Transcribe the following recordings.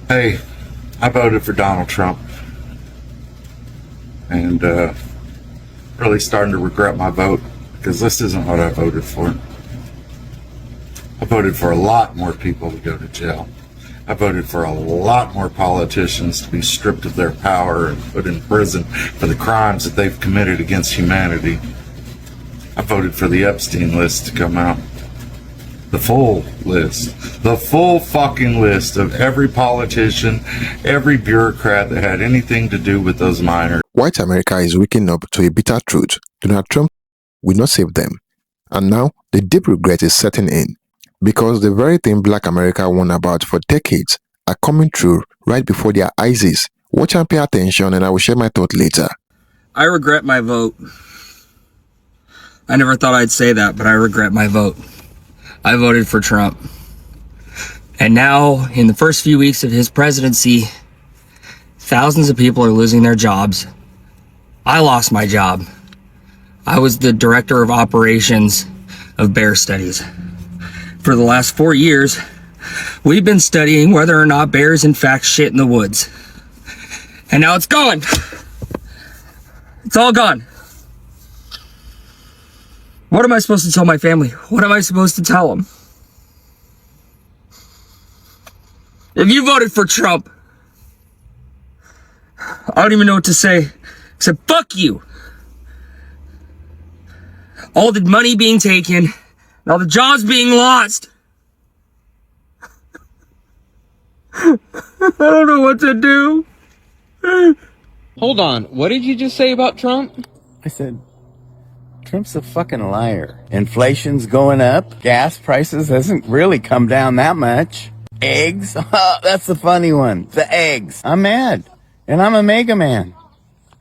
Hey, I voted for Donald Trump, and really starting to regret my vote, because this isn't what I voted for. I voted for a lot more people to go to jail. I voted for a lot more politicians to be stripped of their power and put in prison for the crimes that they've committed against humanity. I voted for the Epstein list to come out. The full list. The full fucking list of every politician, every bureaucrat that had anything to do with those minors. White America is waking up to a bitter truth. Donald Trump will not save them. And now the deep regret is setting in, because the very thing Black America warned about for decades are coming true right before their eyes. Watch and pay attention, and I will share my thought later. I regret my vote. I never thought I'd say that, but I regret my vote. I voted for Trump. And now, in the first few weeks of his presidency, thousands of people are losing their jobs. I lost my job. I was the director of operations of bear studies. For the last 4 years, we've been studying whether or not bears in fact shit in the woods. And now it's gone. It's all gone. What am I supposed to tell my family? What am I supposed to tell them? If you voted for Trump, I don't even know what to say except fuck you. All the money being taken, and all the jobs being lost. I don't know what to do. Hold on, what did you just say about Trump? I said, Trump's a fucking liar. Inflation's going up. Gas prices hasn't really come down that much. Eggs? That's the funny one. The eggs. I'm mad. And I'm a mega man.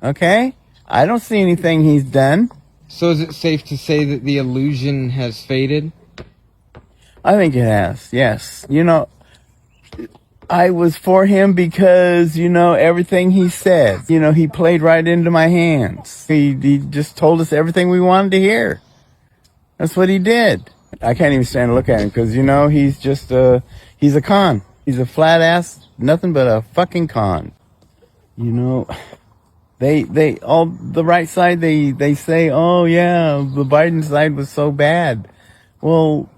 Okay? I don't see anything he's done. So is it safe to say that the illusion has faded? I think it has, yes. You know, I was for him because, you know, everything he said, you know, he played right into my hands. He just told us everything we wanted to hear. That's what he did. I can't even stand to look at him because, you know, he's just he's a con. He's a flat ass, nothing but a fucking con. You know, they all, the right side, they say, oh yeah, the Biden side was so bad. Well,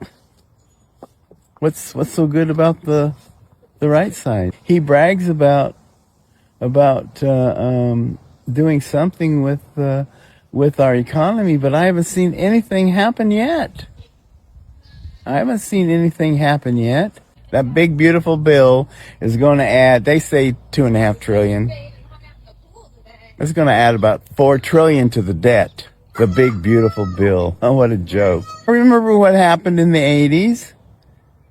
what's so good about the right side? He brags about doing something with our economy, but I haven't seen anything happen yet. That big beautiful bill is going to add, they say $2.5 trillion. It's going to add about $4 trillion to the debt. The big beautiful bill. Oh, what a joke. Remember what happened in the 80s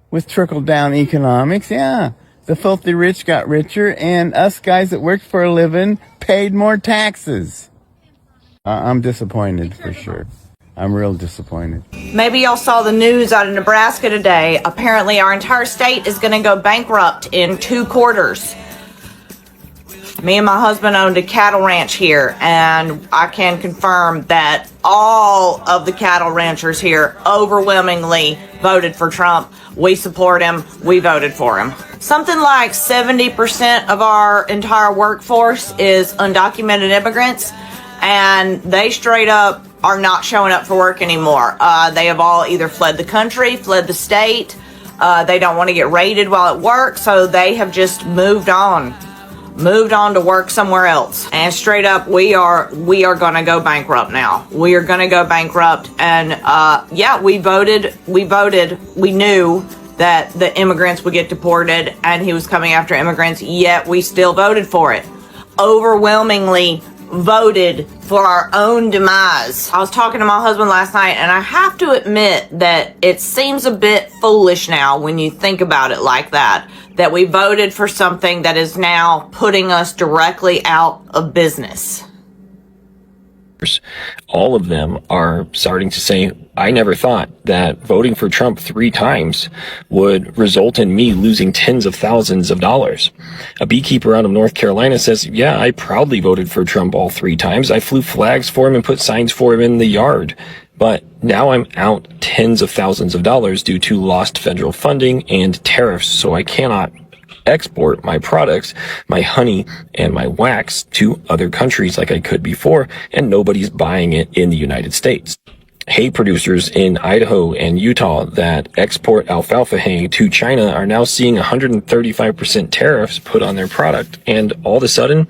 with trickle-down economics? Yeah. The filthy rich got richer, and us guys that worked for a living paid more taxes. I'm disappointed, for sure. I'm real disappointed. Maybe y'all saw the news out of Nebraska today. Apparently, our entire state is going to go bankrupt in 2 quarters. Me and my husband owned a cattle ranch here, and I can confirm that all of the cattle ranchers here overwhelmingly voted for Trump. We support him. We voted for him. Something like 70% of our entire workforce is undocumented immigrants, and they straight up are not showing up for work anymore. They have all either fled the country, fled the state. They don't want to get raided while at work, so they have just moved on to work somewhere else. And straight up, we are going to go bankrupt now. We are going to go bankrupt. And yeah, we voted. We knew that the immigrants would get deported and he was coming after immigrants, yet we still voted for it. Overwhelmingly voted for our own demise. I was talking to my husband last night, and I have to admit that it seems a bit foolish now when you think about it like that we voted for something that is now putting us directly out of business. All of them are starting to say, I never thought that voting for Trump 3 times would result in me losing tens of thousands of dollars. A beekeeper out of North Carolina says, yeah, I proudly voted for Trump all 3 times. I flew flags for him and put signs for him in the yard. But now I'm out tens of thousands of dollars due to lost federal funding and tariffs, so I cannot export my products, my honey and my wax, to other countries like I could before, and nobody's buying it in the United States. Hay producers in Idaho and Utah that export alfalfa hay to China are now seeing 135% tariffs put on their product, and all of a sudden,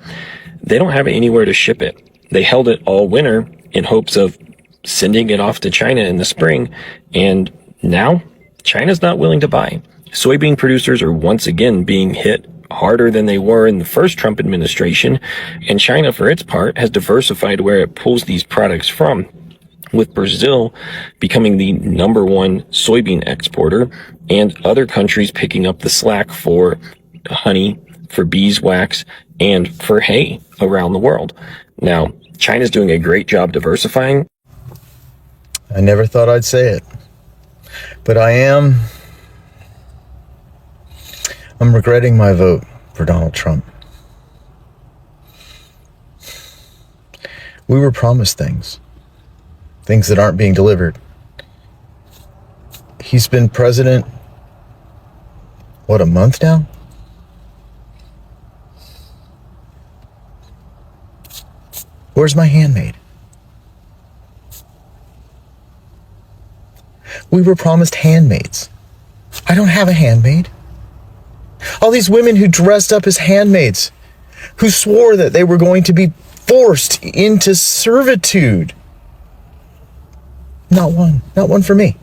they don't have anywhere to ship it. They held it all winter in hopes of sending it off to China in the spring, and now China's not willing to buy. Soybean producers are once again being hit harder than they were in the first Trump administration, and China, for its part, has diversified where it pulls these products from, with Brazil becoming the #1 soybean exporter and other countries picking up the slack for honey, for beeswax, and for hay around the world. Now, China's doing a great job diversifying. I never thought I'd say it, but I'm regretting my vote for Donald Trump. We were promised things that aren't being delivered. He's been president, what, a month now? Where's my handmaid? We were promised handmaids. I don't have a handmaid. All these women who dressed up as handmaids, who swore that they were going to be forced into servitude. Not one for me.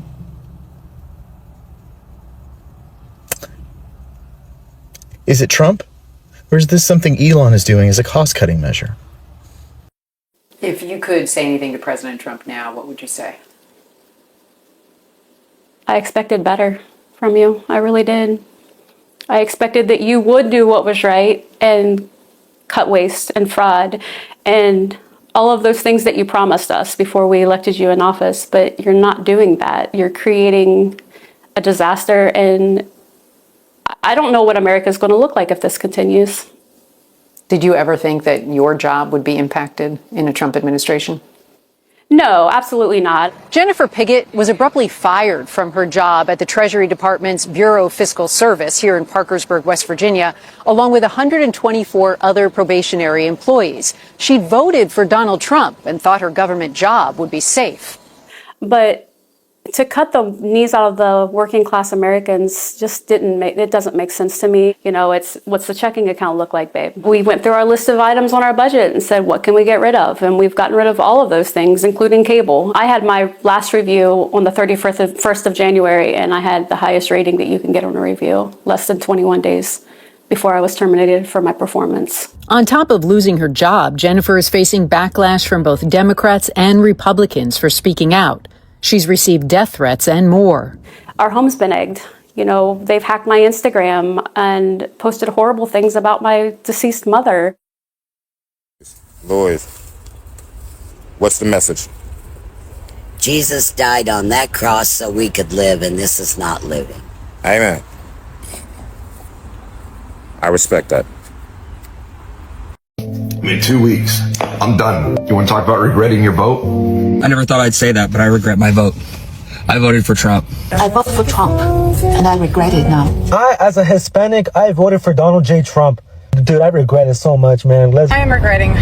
Is it Trump? Or is this something Elon is doing as a cost-cutting measure? If you could say anything to President Trump now, what would you say? I expected better from you. I really did. I expected that you would do what was right and cut waste and fraud and all of those things that you promised us before we elected you in office, but you're not doing that. You're creating a disaster, and I don't know what America is going to look like if this continues. Did you ever think that your job would be impacted in a Trump administration? No, absolutely not. Jennifer Piggott was abruptly fired from her job at the Treasury Department's Bureau of Fiscal Service here in Parkersburg, West Virginia, along with 124 other probationary employees. She'd voted for Donald Trump and thought her government job would be safe. But to cut the knees out of the working class Americans just doesn't make sense to me. You know, it's what's the checking account look like, babe? We went through our list of items on our budget and said, what can we get rid of? And we've gotten rid of all of those things, including cable. I had my last review on the 31st of January, and I had the highest rating that you can get on a review, less than 21 days before I was terminated for my performance. On top of losing her job, Jennifer is facing backlash from both Democrats and Republicans for speaking out. She's received death threats and more. Our home's been egged. You know, they've hacked my Instagram and posted horrible things about my deceased mother. LlES, what's the message? Jesus died on that cross so we could live, and this is not living. Amen. I respect that. In 2 weeks, I'm done. You want to talk about regretting your vote? I never thought I'd say that, but I regret my vote. I voted for Trump. I voted for Trump, and I regret it now. As a Hispanic, I voted for Donald J. Trump. Dude, I regret it so much, man. I am regretting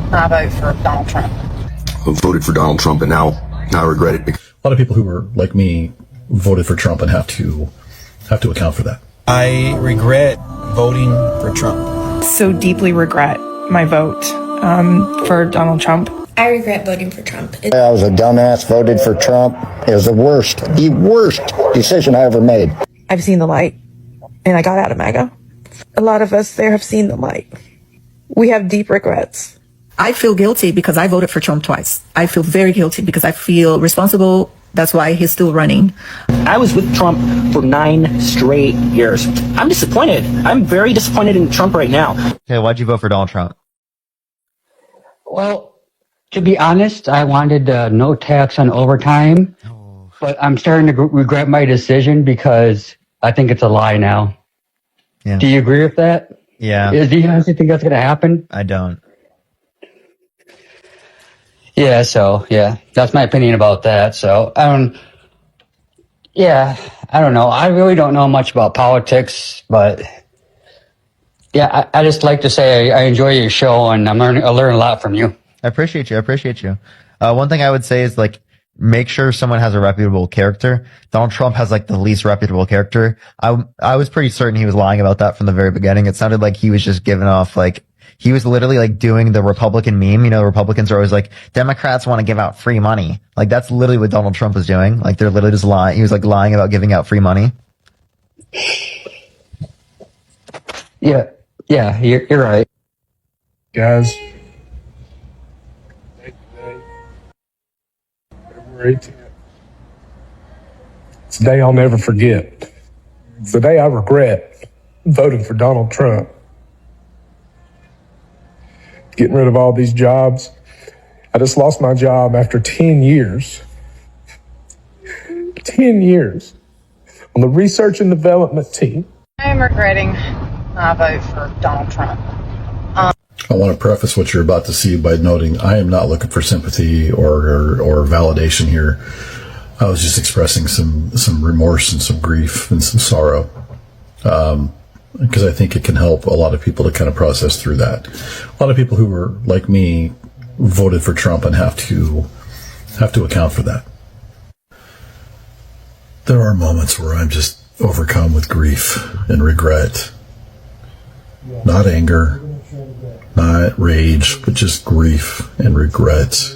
my vote for Donald Trump. I voted for Donald Trump, and now I regret it. A lot of people who were like me voted for Trump and have to account for that. I regret voting for Trump. So deeply regret my vote for Donald Trump. I regret voting for Trump. I was a dumbass, voted for Trump. It was the worst decision I ever made. I've seen the light, and I got out of MAGA. A lot of us there have seen the light. We have deep regrets. I feel guilty because I voted for Trump twice. I feel very guilty because I feel responsible. That's why he's still running. I was with Trump for 9 straight years. I'm disappointed. I'm very disappointed in Trump right now. Okay, why'd you vote for Donald Trump? Well, to be honest, I wanted no tax on overtime, but I'm starting to regret my decision because I think it's a lie now. Yeah. Do you agree with that? Yeah. Do you honestly think that's going to happen? I don't. Yeah, that's my opinion about that. So, I don't know. I really don't know much about politics, but Yeah, I just like to say I enjoy your show, and I learn a lot from you. I appreciate you. I appreciate you. One thing I would say is like, make sure someone has a reputable character. Donald Trump has like the least reputable character. I was pretty certain he was lying about that from the very beginning. It sounded like he was just giving off like, he was literally like doing the Republican meme. You know, Republicans are always like, Democrats want to give out free money. Like that's literally what Donald Trump was doing. Like they're literally just lying. He was like lying about giving out free money. Yeah, you're right. Guys, February 10th. It's a day I'll never forget. It's the day I regret voting for Donald Trump. Getting rid of all these jobs. I just lost my job after 10 years. 10 years on the research and development team. I am regretting my vote for Donald Trump. I want to preface what you're about to see by noting I am not looking for sympathy or validation here. I was just expressing some remorse and some grief and some sorrow, because I think it can help a lot of people to kind of process through that. A lot of people who were like me voted for Trump and have to account for that. There are moments where I'm just overcome with grief and regret. Not anger, not rage, but just grief and regret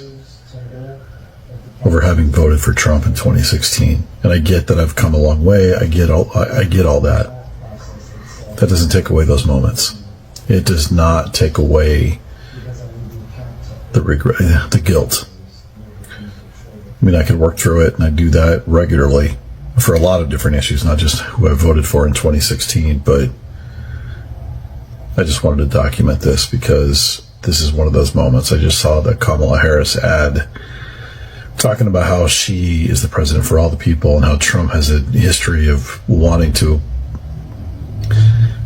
over having voted for Trump in 2016. And I get that I've come a long way. I get all that. That doesn't take away those moments. It does not take away the regret, the guilt. I mean, I could work through it, and I do that regularly for a lot of different issues, not just who I voted for in 2016, but I just wanted to document this because this is one of those moments. I just saw the Kamala Harris ad talking about how she is the president for all the people and how Trump has a history of wanting to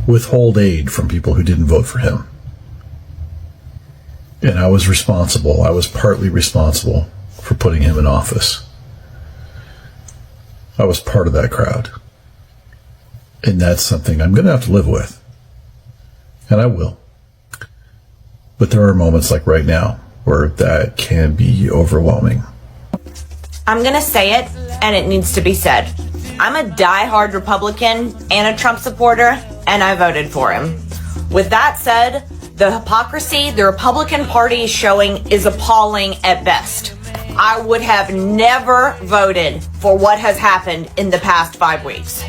withhold aid from people who didn't vote for him. And I was responsible. I was partly responsible for putting him in office. I was part of that crowd. And that's something I'm going to have to live with. And I will. But there are moments like right now where that can be overwhelming. I'm going to say it, and it needs to be said. I'm a diehard Republican and a Trump supporter, and I voted for him. With that said, the hypocrisy the Republican Party is showing is appalling at best. I would have never voted for what has happened in the past 5 weeks.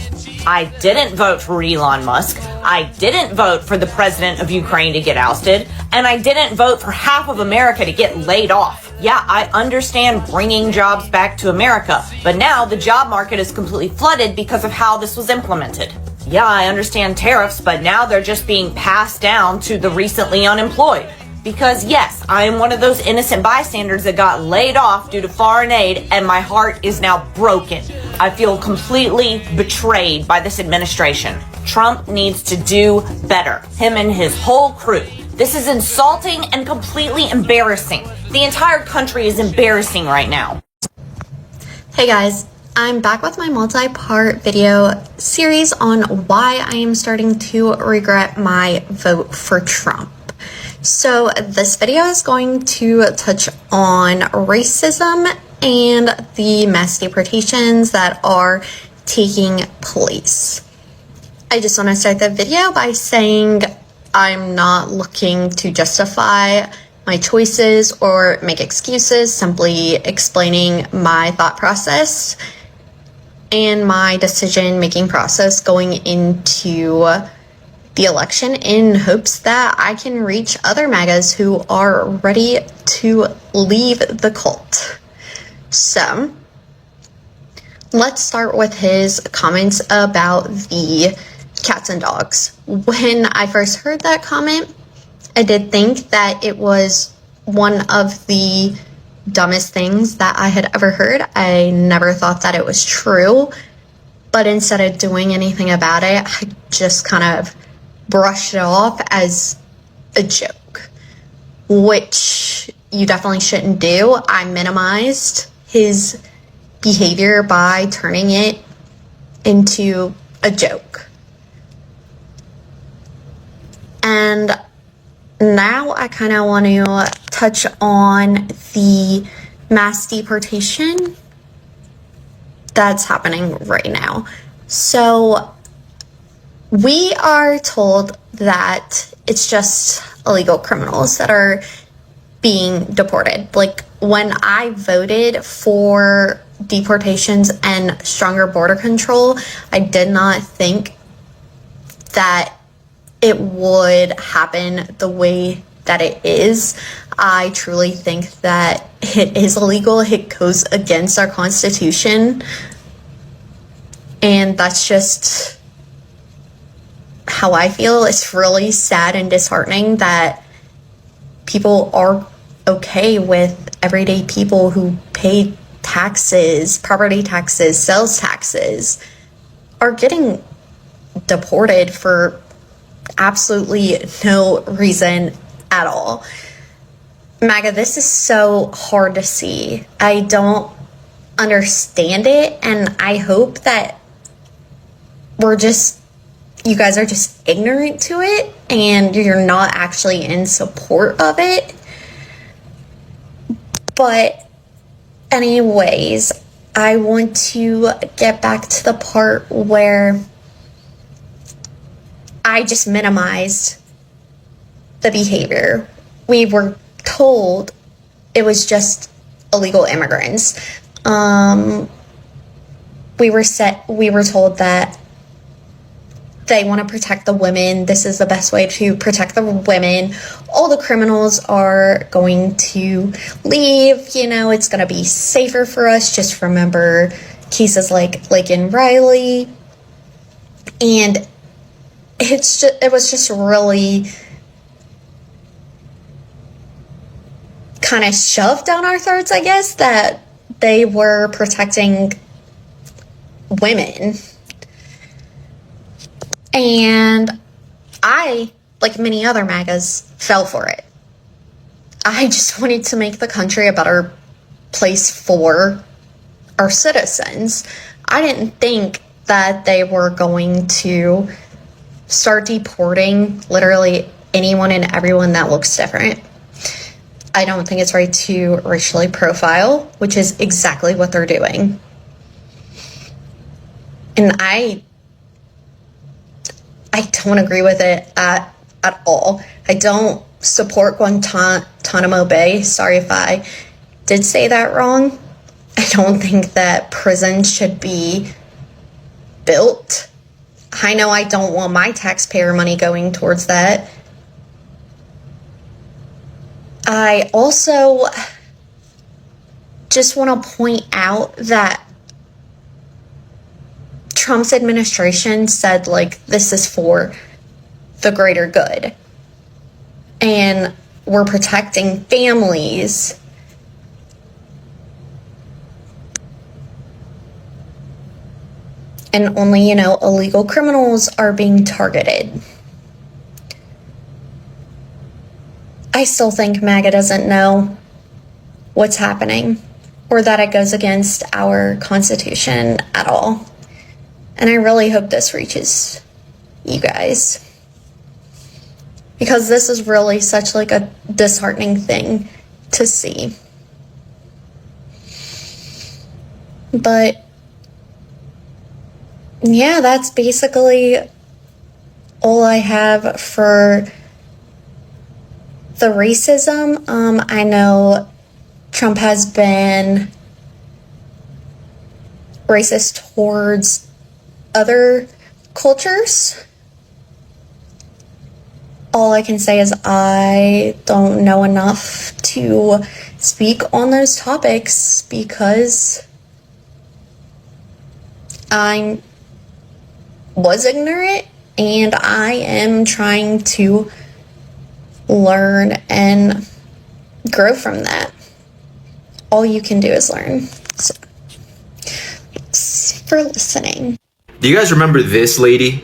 I didn't vote for Elon Musk. I didn't vote for the president of Ukraine to get ousted. And I didn't vote for half of America to get laid off. Yeah, I understand bringing jobs back to America, but now the job market is completely flooded because of how this was implemented. Yeah, I understand tariffs, but now they're just being passed down to the recently unemployed. Because yes, I am one of those innocent bystanders that got laid off due to foreign aid, and my heart is now broken. I feel completely betrayed by this administration. Trump needs to do better. Him and his whole crew. This is insulting and completely embarrassing. The entire country is embarrassing right now. Hey guys, I'm back with my multi-part video series on why I am starting to regret my vote for Trump. So this video is going to touch on racism and the mass deportations that are taking place. I just want to start the video by saying I'm not looking to justify my choices or make excuses, simply explaining my thought process and my decision-making process going into the election in hopes that I can reach other MAGAs who are ready to leave the cult. So, let's start with his comments about the cats and dogs. When I first heard that comment, I did think that it was one of the dumbest things that I had ever heard. I never thought that it was true, but instead of doing anything about it, I just kind of brushed it off as a joke, which you definitely shouldn't do. I minimized his behavior by turning it into a joke. And now I kind of want to touch on the mass deportation that's happening right now. So we are told that it's just illegal criminals that are being deported. Like, when I voted for deportations and stronger border control, I did not think that it would happen the way that it is. I truly think that it is illegal. It goes against our Constitution. And that's just how I feel. It's really sad and disheartening that people are okay with everyday people who pay taxes, property taxes, sales taxes, are getting deported for absolutely no reason at all. MAGA, this is so hard to see. I don't understand it, and I hope that you guys are just ignorant to it and you're not actually in support of it. But anyways, I want to get back to the part where I just minimized the behavior. We were told it was just illegal immigrants. We were told that they want to protect the women. This is the best way to protect the women. All the criminals are going to leave. You know, it's going to be safer for us. Just remember cases like in Riley. And it was just really kind of shoved down our throats, I guess, that they were protecting women. And I, like many other MAGAs, fell for it. I just wanted to make the country a better place for our citizens. I didn't think that they were going to start deporting literally anyone and everyone that looks different. I don't think it's right to racially profile, which is exactly what they're doing. And I don't agree with it at all. I don't support Guantanamo Bay. Sorry if I did say that wrong. I don't think that prisons should be built. I know I don't want my taxpayer money going towards that. I also just want to point out that Trump's administration said, like, this is for the greater good. And we're protecting families. And only, illegal criminals are being targeted. I still think MAGA doesn't know what's happening or that it goes against our Constitution at all. And I really hope this reaches you guys, because this is really such like a disheartening thing to see. But yeah, that's basically all I have for the racism. I know Trump has been racist towards other cultures. All I can say is I don't know enough to speak on those topics because I was ignorant and I am trying to learn and grow from that. All you can do is learn. So, thanks for listening. Do you guys remember this lady?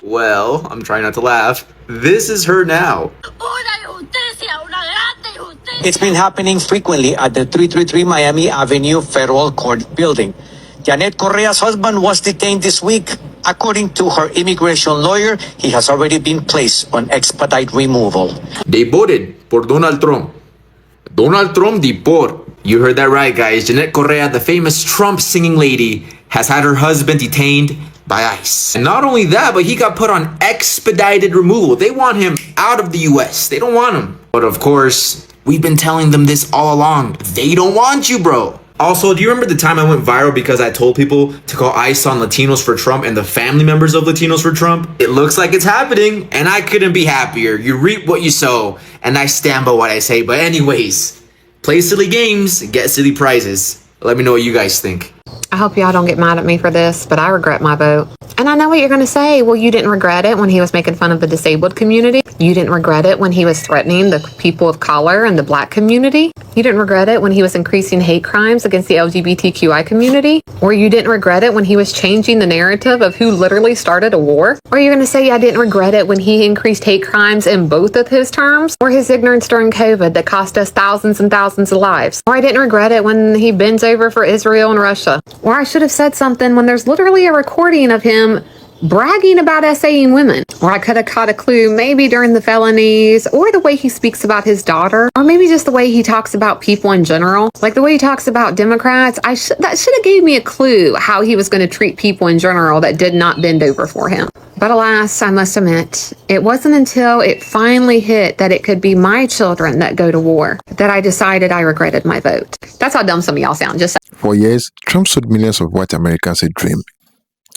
Well, I'm trying not to laugh. This is her now. It's been happening frequently at the 333 Miami Avenue Federal Court building. Janet Correa's husband was detained this week. According to her immigration lawyer, he has already been placed on expedite removal. They voted por Donald Trump. Donald Trump deport. You heard that right, guys. Janet Correa, the famous Trump singing lady, has had her husband detained by ICE. And not only that, but he got put on expedited removal. They want him out of the US. They don't want him. But of course, we've been telling them this all along. They don't want you, bro. Also, do you remember the time I went viral because I told people to call ICE on Latinos for Trump and the family members of Latinos for Trump? It looks like it's happening, and I couldn't be happier. You reap what you sow, and I stand by what I say. But anyways, play silly games, get silly prizes. Let me know what you guys think. I hope y'all don't get mad at me for this, but I regret my vote. And I know what you're going to say. Well, you didn't regret it when he was making fun of the disabled community. You didn't regret it when he was threatening the people of color and the black community. You didn't regret it when he was increasing hate crimes against the LGBTQI community. Or you didn't regret it when he was changing the narrative of who literally started a war. Or you're going to say I didn't regret it when he increased hate crimes in both of his terms. Or his ignorance during COVID that cost us thousands and thousands of lives. Or I didn't regret it when he bends over for Israel and Russia. Or I should have said something when there's literally a recording of him bragging about essaying women. Or I could have caught a clue maybe during the felonies, or the way he speaks about his daughter, or maybe just the way he talks about people in general. Like the way he talks about Democrats, that should have gave me a clue how he was going to treat people in general that did not bend over for him. But alas, I must admit, it wasn't until it finally hit that it could be my children that go to war that I decided I regretted my vote. That's how dumb some of y'all sound, just saying. For years, Trump sold millions of white Americans a dream.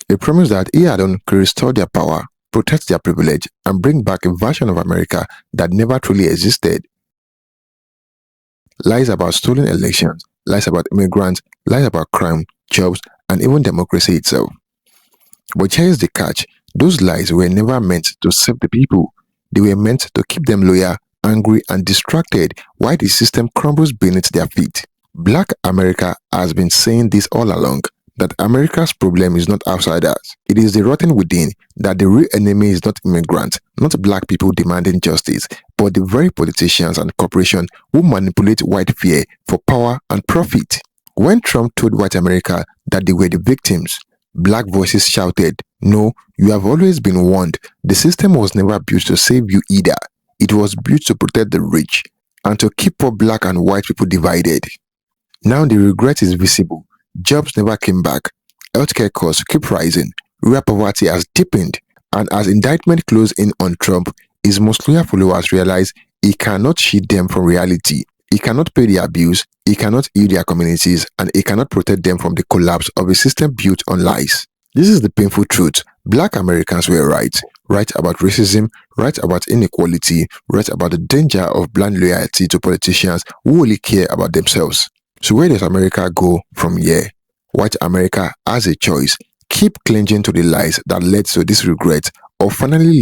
He promised that he alone could restore their power, protect their privilege, and bring back a version of America that never truly existed. Lies about stolen elections, lies about immigrants, lies about crime, jobs, and even democracy itself. But here is the catch. Those lies were never meant to save the people. They were meant to keep them loyal, angry, and distracted while the system crumbles beneath their feet. Black America has been saying this all along, that America's problem is not outsiders. It is the rotten within, that the real enemy is not immigrants, not black people demanding justice, but the very politicians and corporations who manipulate white fear for power and profit. When Trump told white America that they were the victims, black voices shouted, "No, you have always been warned. The system was never built to save you either. It was built to protect the rich and to keep poor black and white people divided." Now the regret is visible. Jobs never came back. Healthcare costs keep rising. Real poverty has deepened. And as indictment close in on Trump, his most loyal followers realize he cannot shield them from reality. He cannot pay their bills, he cannot heal their communities, and he cannot protect them from the collapse of a system built on lies. This is the painful truth. Black Americans were right. Right about racism, right about inequality, right about the danger of blind loyalty to politicians who only care about themselves. So where does America go from here? White America has a choice. Keep clinging to the lies that led to this regret, or finally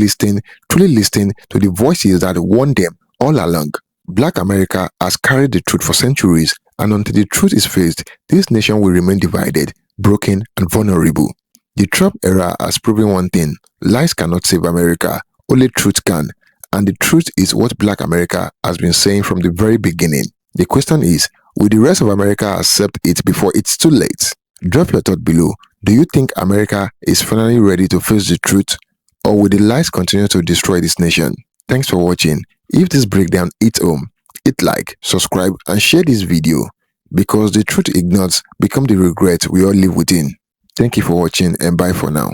truly listening to the voices that warned them all along. Black America has carried the truth for centuries, and until the truth is faced, this nation will remain divided, broken, and vulnerable. The Trump era has proven one thing: lies cannot save America, only truth can. And the truth is what Black America has been saying from the very beginning. The question is, will the rest of America accept it before it's too late? Drop your thought below. Do you think America is finally ready to face the truth? Or will the lies continue to destroy this nation? Thanks for watching. If this breakdown hit home, hit like, subscribe, and share this video. Because the truth ignored become the regret we all live within. Thank you for watching, and bye for now.